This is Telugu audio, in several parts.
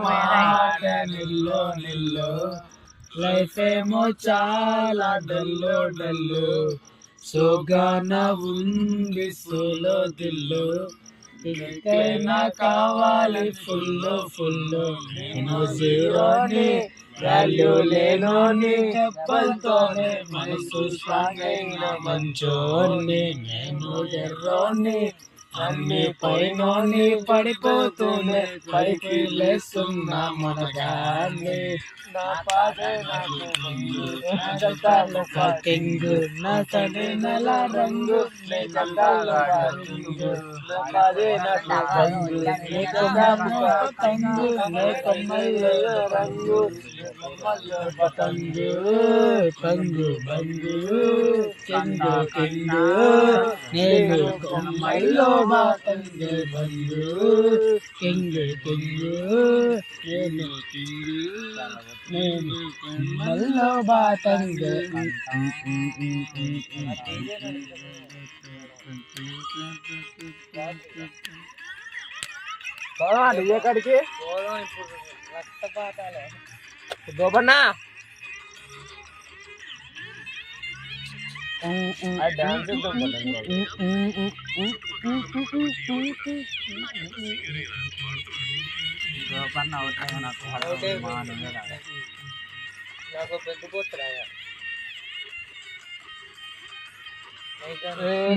మాట నిల్లో నిల్లో లైఫ్ ఏమో చాలా డల్లో డల్లు సోగాన ఉంది సోలో దిల్లు ఇంకైనా కావాలి ఫుల్ ఫుల్ నేను జీరోని వాల్యూ లేనోని చెప్పలతోనే మనసు స్ట్రాంగ్ అయిన మంచోని నేను ఎర్రోని అన్ని పైనోని పడిపోతూనే పైకి లేస్తున్నా మన గాన్ని నా పాదే నాకు కింగ్ నా సడే నెల రంగు నే చందాలో కింగ్ నా పాదే నాకు రంగు నే పతంగు నే కమ్మల్లో రంగు పతంగు పంగు బంగు కింగ్ కింగ్ నేను కొమ్మల్లో బాతంగు బంగు కింగ్ కింగ్ నేను కింగ్ నేను కొమ్మల్లో బాతంగు ఎక్కడికి రక్తపాతాలే దోబన్నా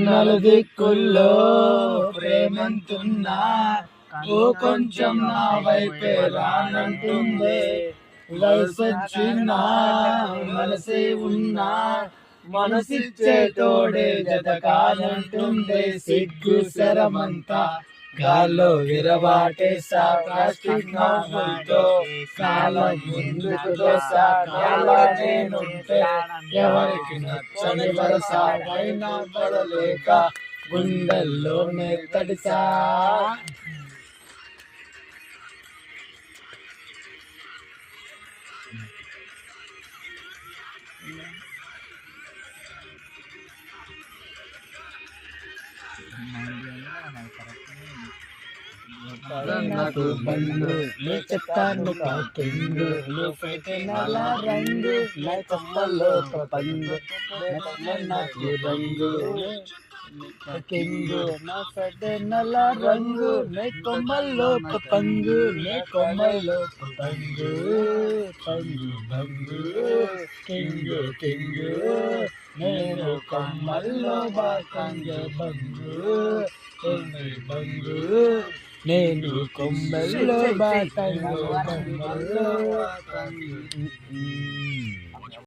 నలుదిక్కుల్లో ప్రేమంతున్నా ఓ కొంచెం నా వైపే రానంటుంది వయసొచ్చినా మనసే ఉన్నా మనసిచ్చే తోడే జత కానంటుంది సిగ్గు శరమంతా గాల్లో విరవాటేసా ప్లాస్టిక్ నవ్వులతో కాలం ముందుకు దోసా కాలా నేనుంటే ఎవరికి నచ్చని వరస అయినా పడలేక గుండెల్లోనే తడిసా నాకు బంగు నీ చెప్తాను కాకింగు నువ్వైతే నల్ల రంగు నా కొమ్మల్లో పంగు నాకు రంగు కింగు నా సడే నల్ల రంగు నే కొమ్మల్లో పంగు నే కొమ్మల్లో పంగు పంగు బంగు కింగు కింగు నేను కొమ్మల్లో బాకంగు బంగు బంగు నేను కొమ్మల్లో బాతంగు